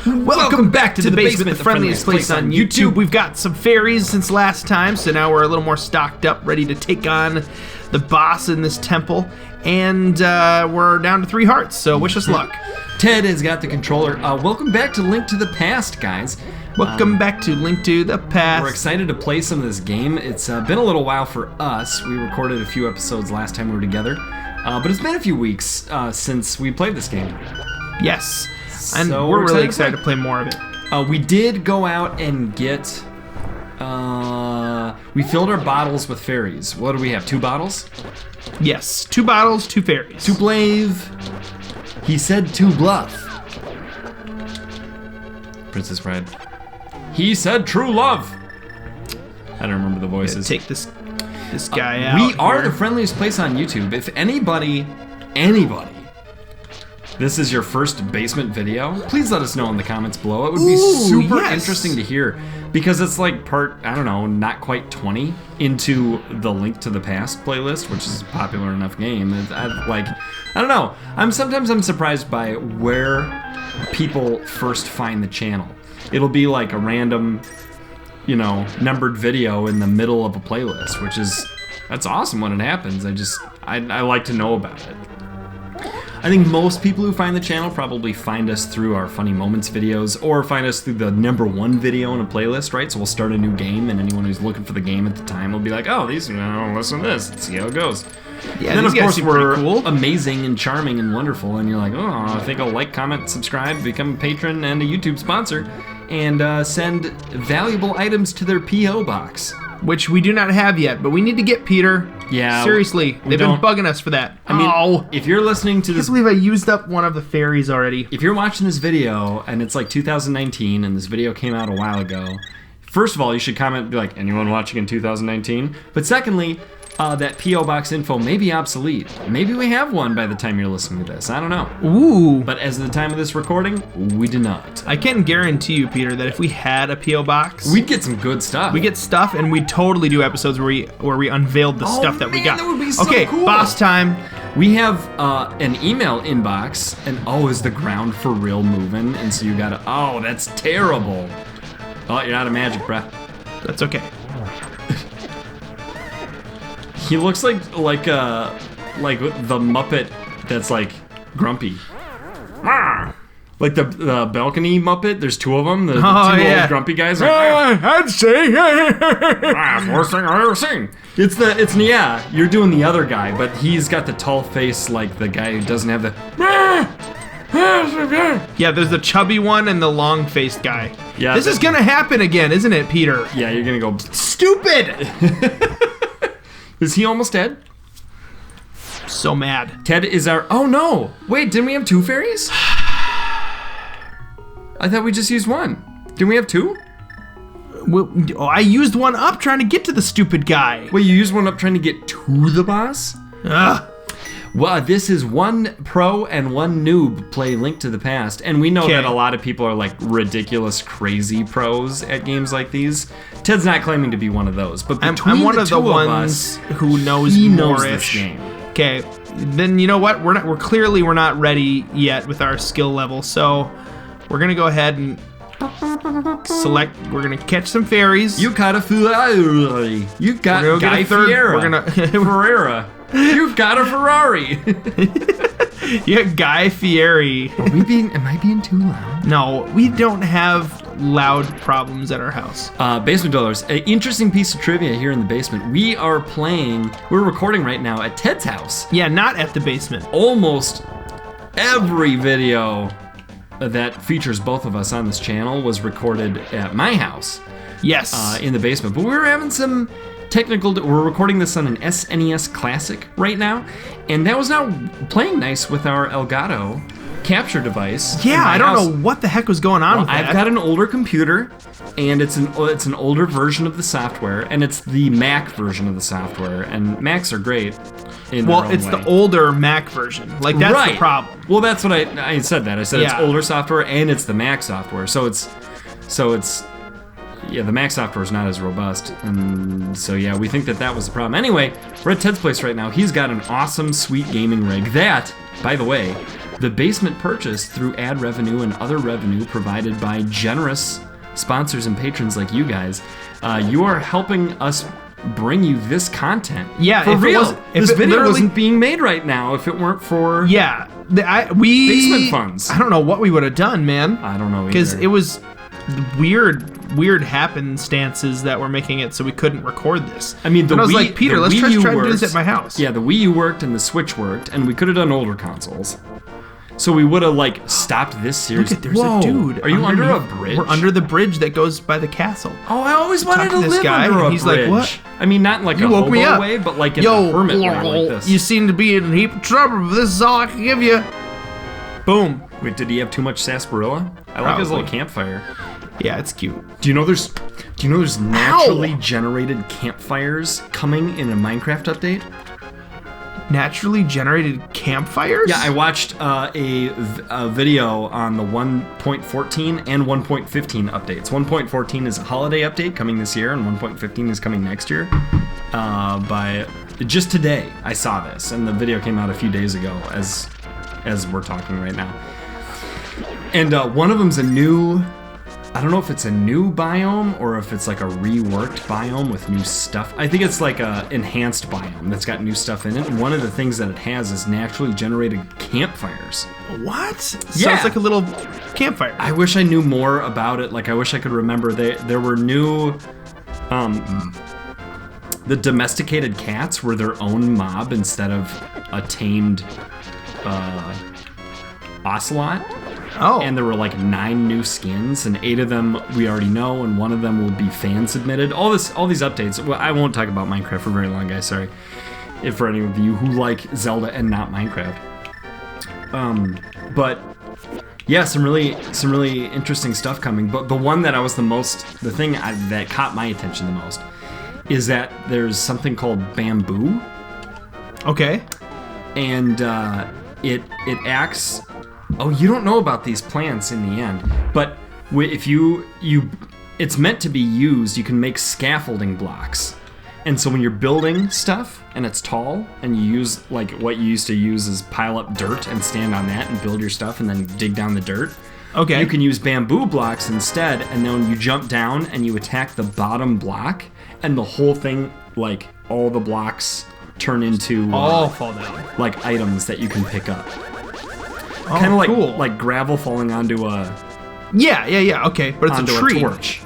Welcome back to the basement, the friendliest place on YouTube. We've got some fairies since last time, so now we're a little more stocked up, ready to take on the boss in this temple. And we're down to 3 hearts, so wish us luck. Ted has got the controller. Welcome back to Link to the Past, guys. Welcome back to Link to the Past. We're excited to play some of this game. It's been a little while for us. We recorded a few episodes last time we were together. But it's been a few weeks since we played this game. Yes. And So we're really excited to play more of it. We did go out and get... we filled our bottles with fairies. What do we have, 2 bottles? Yes, 2 bottles, 2 fairies. To blave. He said to bluff. Princess Bride. He said true love. I don't remember the voices. Take this guy out. We are here. the friendliest place on YouTube. If anybody, this is your first basement video, please let us know in the comments below. It would be super interesting to hear, because it's like part, I don't know, not quite 20 into the Link to the Past playlist, which is a popular enough game. I don't know. I'm surprised by where people first find the channel. It'll be like a random, numbered video in the middle of a playlist, that's awesome when it happens. I like to know about it. I think most people who find the channel probably find us through our Funny Moments videos, or find us through the #1 video in a playlist, right? So we'll start a new game, and anyone who's looking for the game at the time will be like, oh, listen to this, and see how it goes. Yeah, and then, of course, we're cool. amazing and charming and wonderful, and you're like, oh, I think I'll like, comment, subscribe, become a patron and a YouTube sponsor, and send valuable items to their P.O. box. Which we do not have yet, but we need to get, Peter. Yeah. Seriously, they've been bugging us for that. I mean, if you're listening to this... I can't believe I used up one of the fairies already. If you're watching this video, and it's like 2019, and this video came out a while ago, first of all, you should comment and be like, anyone watching in 2019? But secondly, that P.O. Box info may be obsolete. Maybe we have one by the time you're listening to this. I don't know. Ooh. But as of the time of this recording, we do not. I can guarantee you, Peter, that if we had a P.O. Box... we'd get some good stuff. We get stuff, and we'd totally do episodes where we unveiled the stuff that we got. That would be so cool. Boss time. We have an email inbox, and is the ground for real moving? And so you gotta... oh, that's terrible. Oh, you're out of magic, bruh. That's okay. He looks like the Muppet that's like grumpy. Like the balcony Muppet. There's 2 of them. The 2 old grumpy guys. I'd say. Worst thing I ever seen. It's you're doing the other guy, but he's got the tall face like the guy who doesn't have the. Yeah, there's the chubby one and the long-faced guy. Yeah, this is gonna happen again, isn't it, Peter? Yeah, you're gonna go stupid. Is he almost dead? So mad. Ted is our... oh no! Wait, didn't we have 2 fairies? I thought we just used 1. Didn't we have 2? Well, I used 1 up trying to get to the stupid guy. Wait, you used 1 up trying to get to the boss? Ugh. Well, this is 1 pro and 1 noob play Link to the Past, and we know that a lot of people are like ridiculous, crazy pros at games like these. Ted's not claiming to be one of those, but between I'm one the of the 2 ones of us, who knows he more-ish. knows this game. Okay, then you know what? We're not ready yet with our skill level, so we're gonna go ahead and select. We're gonna catch some fairies. You got a Ferrari. You got Guy Fieri. We're gonna Ferreira. You've got a Ferrari. Yeah, Guy Fieri. Am I being too loud? No, we don't have loud problems at our house. Basement Dwellers, an interesting piece of trivia here in the basement. We're recording right now at Ted's house. Yeah, not at the basement. Almost every video that features both of us on this channel was recorded at my house. Yes. In the basement. But we were having some we're recording this on an SNES Classic right now, and that was not playing nice with our Elgato capture device. Yeah, I don't know what the heck was going on with that. I've got an older computer, and it's an older version of the software, and it's the Mac version of the software, and Macs are great. It's the older Mac version. Like, that's the problem. Well, that's what I said that. I said it's older software and it's the Mac software. So it's the Mac software is not as robust, and so yeah, we think that was the problem. Anyway, we're at Ted's place right now. He's got an awesome, sweet gaming rig that, by the way, the basement purchased through ad revenue and other revenue provided by generous sponsors and patrons like you guys. You are helping us bring you this content. Yeah, for real. This video wasn't being made right now if it weren't for basement funds. I don't know what we would have done, man. I don't know either. Because it was weird happenstances that were making it so we couldn't record this. I mean, I was like, Peter, let's try to do this at my house. Yeah, the Wii U worked and the Switch worked, and we could have done older consoles. So we would have stopped this series. Look, there's a dude. Are you under a bridge? We're under the bridge that goes by the castle. Oh, I always wanted to live under a bridge. He's like, what? I mean, not in like a hobo way, but like in a hermit way like this. You seem to be in a heap of trouble, but this is all I can give you. Boom. Wait, did he have too much sarsaparilla? I like his little campfire. Yeah, it's cute. Do you know there's naturally generated campfires coming in a Minecraft update? Naturally generated campfires? Yeah, I watched a video on the 1.14 and 1.15 updates. 1.14 is a holiday update coming this year, and 1.15 is coming next year. Just today, I saw this, and the video came out a few days ago as we're talking right now. And one of them's a new... I don't know if it's a new biome or if it's like a reworked biome with new stuff. I think it's like a enhanced biome that's got new stuff in it. And one of the things that it has is naturally generated campfires. What? Yeah. Sounds like a little campfire. I wish I knew more about it. Like, I wish I could remember. There were new... the domesticated cats were their own mob instead of a tamed ocelot. Oh. And there were like 9 new skins, and 8 of them we already know, and 1 of them will be fan submitted. All these updates. Well, I won't talk about Minecraft for very long, guys. Sorry, for any of you who like Zelda and not Minecraft. But yeah, some really interesting stuff coming. But the one that that caught my attention the most is that there's something called bamboo. Okay. And it acts. Oh, you don't know about these plants in the end, but if it's meant to be used. You can make scaffolding blocks, and so when you're building stuff and it's tall, and you use like what you used to use is pile up dirt and stand on that and build your stuff, and then dig down the dirt. Okay. You can use bamboo blocks instead, and then you jump down and you attack the bottom block, and the whole thing, like all the blocks, turn into all fall down, like items that you can pick up. Oh, kind of like cool. Like gravel falling onto a okay, but it's a tree. A torch.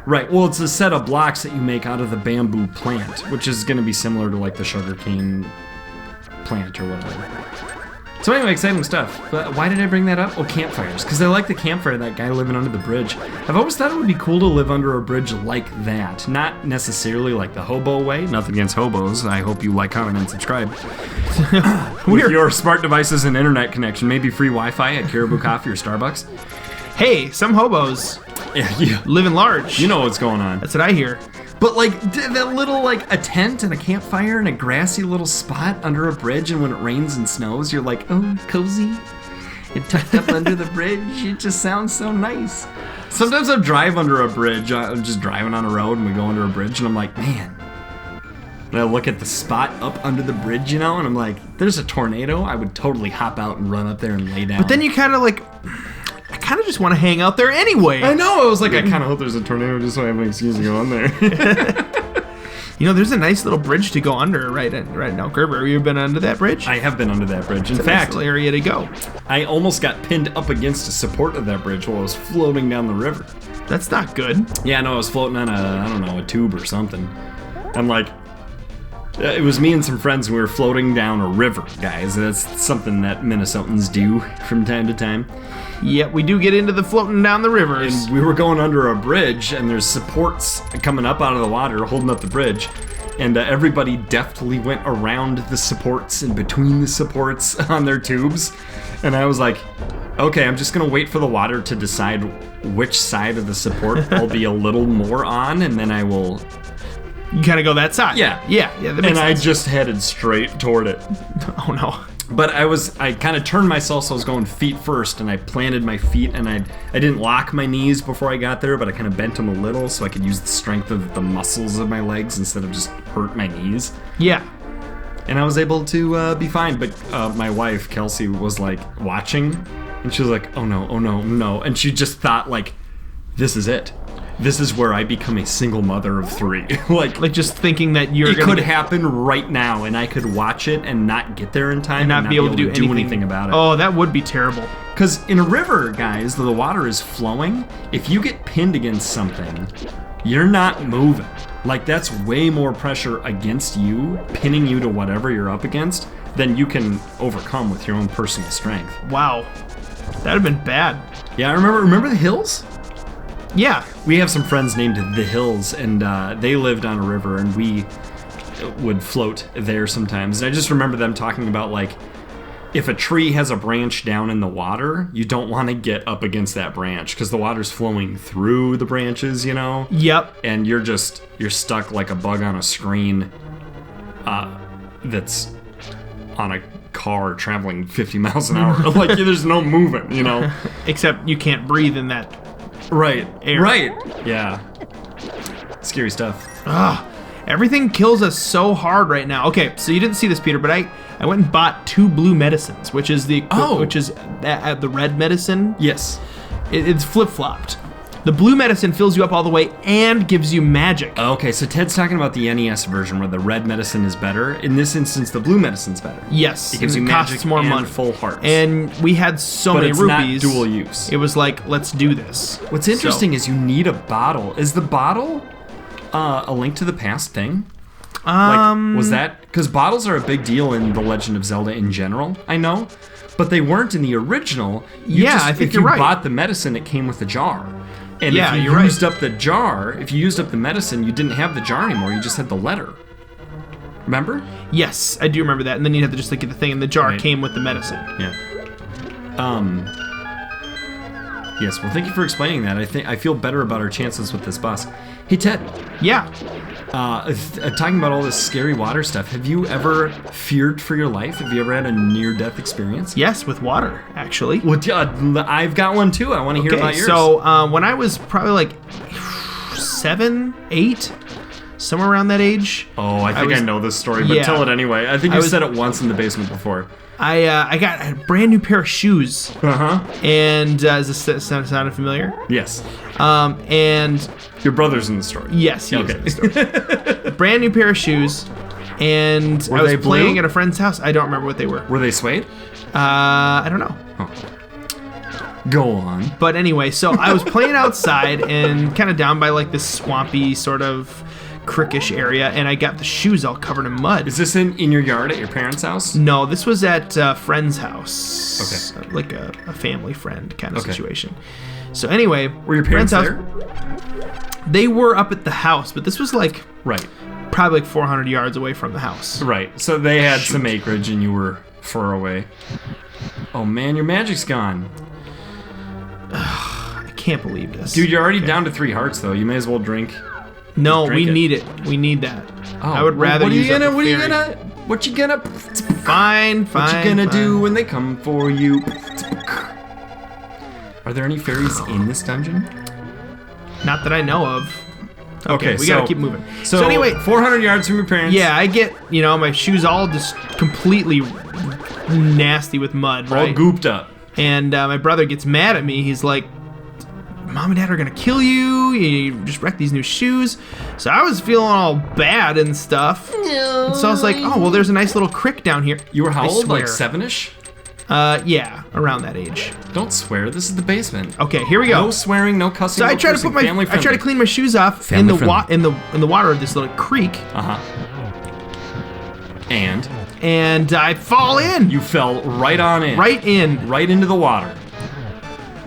Right. Well, it's a set of blocks that you make out of the bamboo plant, which is going to be similar to like the sugarcane plant or whatever. So anyway, exciting stuff. But why did I bring that up? Oh, campfires. Because I like the campfire of that guy living under the bridge. I've always thought it would be cool to live under a bridge like that. Not necessarily like the hobo way. Nothing against hobos. I hope you like, comment, and subscribe. With your smart devices and internet connection. Maybe free Wi-Fi at Caribou Coffee or Starbucks. Hey, some hobos living large. You know what's going on. That's what I hear. But like that little like a tent and a campfire and a grassy little spot under a bridge, and when it rains and snows, you're like, oh, cozy and tucked up under the bridge. It just sounds so nice. Sometimes I drive under a bridge. I'm just driving on a road and we go under a bridge, and I'm like, man. And I look at the spot up under the bridge, and I'm like, there's a tornado. I would totally hop out and run up there and lay down. But then you kind of like... I kind of just want to hang out there anyway. I know. I was like, I kind of hope there's a tornado just so I have an excuse to go on there. There's a nice little bridge to go under right now. Gerber, have you been under that bridge? I have been under that bridge. In fact, nice little area to go. I almost got pinned up against a support of that bridge while I was floating down the river. That's not good. Yeah, no, I was floating on a tube or something. I'm like, it was me and some friends, and we were floating down a river, guys. That's something that Minnesotans do from time to time. Yep, we do get into the floating down the rivers. And we were going under a bridge, and there's supports coming up out of the water, holding up the bridge. And everybody deftly went around the supports and between the supports on their tubes. And I was like, okay, I'm just going to wait for the water to decide which side of the support I'll be a little more on, and then I will... You kind of go that side. Yeah. That makes sense. I just headed straight toward it. Oh, no. But I kind of turned myself, so I was going feet first, and I planted my feet, and I didn't lock my knees before I got there, but I kind of bent them a little so I could use the strength of the muscles of my legs instead of just hurt my knees. Yeah. And I was able to be fine, but my wife, Kelsey, was like watching, and she was like, oh no, oh no, no. And she just thought, like, this is it. This is where I become a single mother of 3. like just thinking that it could happen right now, and I could watch it and not get there in time and not be able to do anything about it. Oh, that would be terrible. Because in a river, guys, the water is flowing. If you get pinned against something, you're not moving. Like, that's way more pressure against you, pinning you to whatever you're up against, than you can overcome with your own personal strength. Wow. That'd have been bad. Yeah, I remember the hills? Yeah. We have some friends named The Hills, and they lived on a river, and we would float there sometimes. And I just remember them talking about, like, if a tree has a branch down in the water, you don't want to get up against that branch because the water's flowing through the branches, you know? Yep. And you're stuck like a bug on a screen that's on a car traveling 50 miles an hour. Like, there's no movement, you know? Except you can't breathe in that air. Right. Yeah. Scary stuff. Everything kills us so hard right now. Okay, so you didn't see this, Peter, but I went and bought 2 blue medicines, which is the red medicine. Yes. It's flip-flopped. The blue medicine fills you up all the way and gives you magic. Okay, so Ted's talking about the NES version where the red medicine is better. In this instance, the blue medicine's better. Yes. It gives you magic more and money. Full hearts. And we had so many rupees. But it's not dual use. It was like, let's do this. What's interesting is you need a bottle. Is the bottle a Link to the Past thing? Was that... Because bottles are a big deal in The Legend of Zelda in general, I know. But they weren't in the original. I think you're right. If you bought the medicine, it came with a jar. And yeah, if you used up the jar, if you used up the medicine, you didn't have the jar anymore. You just had the letter. Remember? Yes, I do remember that. And then you had to just get the thing, and the jar came with the medicine. Yeah. Yes. Well, thank you for explaining that. I feel better about our chances with this boss. Hey, Ted. Yeah. Talking about all this scary water stuff, have you ever feared for your life? Have you ever had a near-death experience? Yes, with water, actually. Well, I've got one too. I want to hear about yours. So when I was probably like 7, 8, somewhere around that age. Oh, I think I know this story, but tell it anyway. I think you said it once in the basement before. I got a brand new pair of shoes. And does this sound familiar? Yes. And your brother's in the story. Yes, he is in the story. Brand new pair of shoes, and I was playing at a friend's house. I don't remember what they were. Were they suede? I don't know. Oh. Go on. But anyway, so I was playing outside and kind of down by like this swampy sort of crickish area, and I got the shoes all covered in mud. Is this in your yard at your parents' house? No, this was at a friend's house. Okay. Like a family friend kind of situation. So anyway, were your parents there? They were up at the house, but this was like probably like 400 yards away from the house. Right. So they had some acreage and you were far away. Oh man, your magic's gone. I can't believe this. Dude, you're already down to 3 hearts though. You may as well drink. No, we need it. We need that. Oh, I would rather what use What you gonna Fine. What you gonna do when they come for you? Are there any fairies in this dungeon? Not that I know of. Okay, we gotta keep moving. So anyway, 400 yards from your parents. Yeah, I get, my shoes all just completely nasty with mud, right? All gooped up. And my brother gets mad at me. He's like, Mom and Dad are gonna kill you. You just wrecked these new shoes. So I was feeling all bad and stuff. No. And so I was like, oh, well, there's a nice little creek down here. You were how old? Like 7-ish? Yeah, around that age. Don't swear. This is the basement. Okay, here we go. No swearing, no cussing. So I try to clean my shoes off in the water of this little creek. And I fall in. You fell right on in. Right in. Right into the water.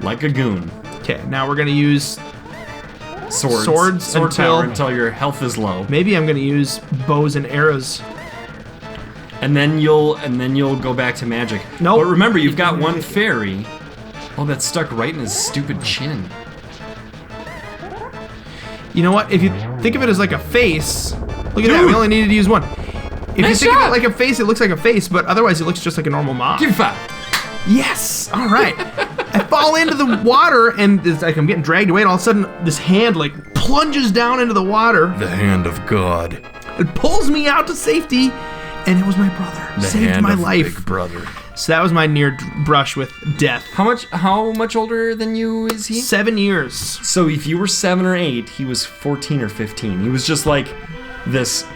Like a goon. Okay, now we're gonna use swords until your health is low. Maybe I'm gonna use bows and arrows. And then you'll go back to magic. No. But remember, you've got one fairy. Oh, that's stuck right in his stupid chin. You know what? If you think of it as like a face, look at that. We only needed to use one. If you think of it like a face, it looks like a face, but otherwise it looks just like a normal moth. Give me 5. Yes! All right. I fall into the water, and it's like I'm getting dragged away, and all of a sudden, this hand, like, plunges down into the water. The hand of God. It pulls me out to safety, and it was my brother. The Saved hand my of life. Big Brother. So that was my near brush with death. How much older than you is he? 7 years. So if you were 7 or 8, he was 14 or 15. He was just like this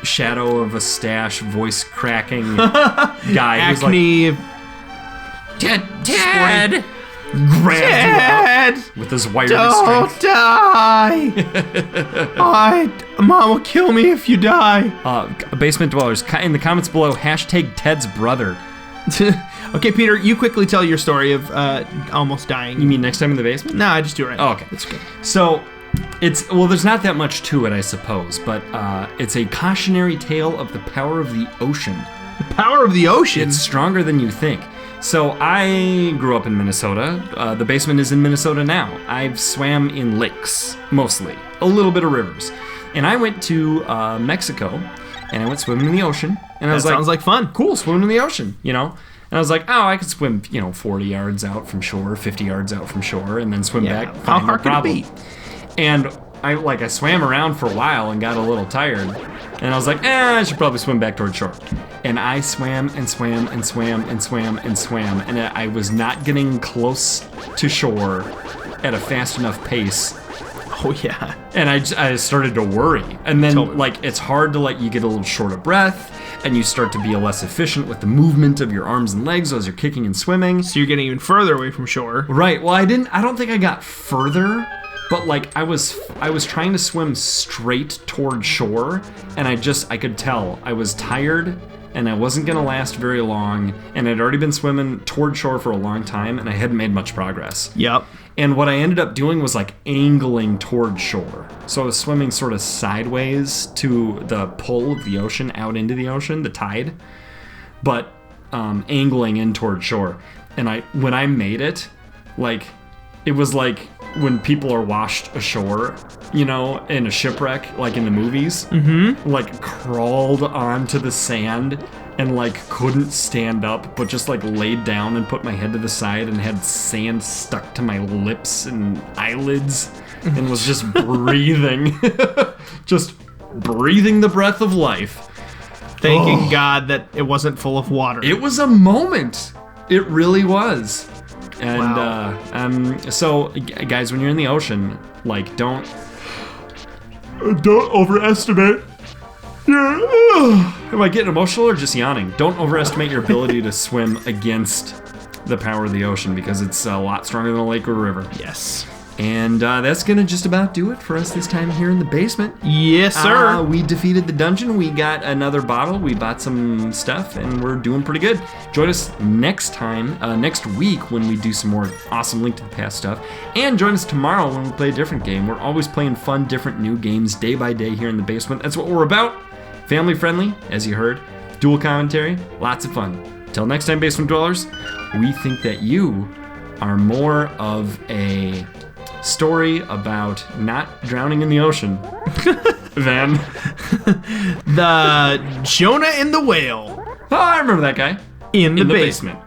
shadow of a stash, voice cracking guy. Acne. Dad! Grabbed Dad! you up with his wire Don't strength. die! Mom will kill me if you die. Basement dwellers, in the comments below, hashtag Ted's brother. Okay, Peter, you quickly tell your story of almost dying. You mean next time in the basement? No, I just do it right now. Oh, okay. That's good. So, there's not that much to it, I suppose, but it's a cautionary tale of the power of the ocean. The power of the ocean? It's stronger than you think. So, I grew up in Minnesota. The basement is in Minnesota now. I've swam in lakes, mostly. A little bit of rivers. And I went to Mexico, and I went swimming in the ocean. And I was like, sounds like fun. Cool, swimming in the ocean, you know? And I was like, oh, I could swim, 40 yards out from shore, 50 yards out from shore, and then swim back. How hard could it be? And I swam around for a while and got a little tired. And I was like, I should probably swim back toward shore. And I swam and swam and swam and swam and swam. And I was not getting close to shore at a fast enough pace. Oh, yeah. And I started to worry. And then, Totally. it's hard to you get a little short of breath. And you start to be less efficient with the movement of your arms and legs as you're kicking and swimming. So you're getting even further away from shore. Right. Well, I don't think I got further, but I was trying to swim straight toward shore, and I could tell I was tired and I wasn't going to last very long, and I'd already been swimming toward shore for a long time, and I hadn't made much progress. Yep. And what I ended up doing was angling toward shore. So I was swimming sort of sideways to the pull of the ocean out into the ocean, the tide, but angling in toward shore. And when I made it, it was like when people are washed ashore, in a shipwreck, in the movies. Mm-hmm. Crawled onto the sand and couldn't stand up, but just laid down and put my head to the side and had sand stuck to my lips and eyelids and was just breathing, just breathing the breath of life. Thanking God that it wasn't full of water. It was a moment. It really was. And wow. So guys, when you're in the ocean, don't overestimate. Am I getting emotional or just yawning? Don't overestimate your ability to swim against the power of the ocean, because it's a lot stronger than a lake or a river. Yes. And that's gonna just about do it for us this time here in the basement. Yes, sir. We defeated the dungeon. We got another bottle. We bought some stuff, and we're doing pretty good. Join us next week when we do some more awesome Link to the Past stuff. And join us tomorrow when we play a different game. We're always playing fun, different new games day by day here in the basement. That's what we're about. Family friendly, as you heard. Dual commentary, lots of fun. Till next time, basement dwellers, we think that you are more of a story about not drowning in the ocean than the Jonah and the whale I remember that guy in the basement.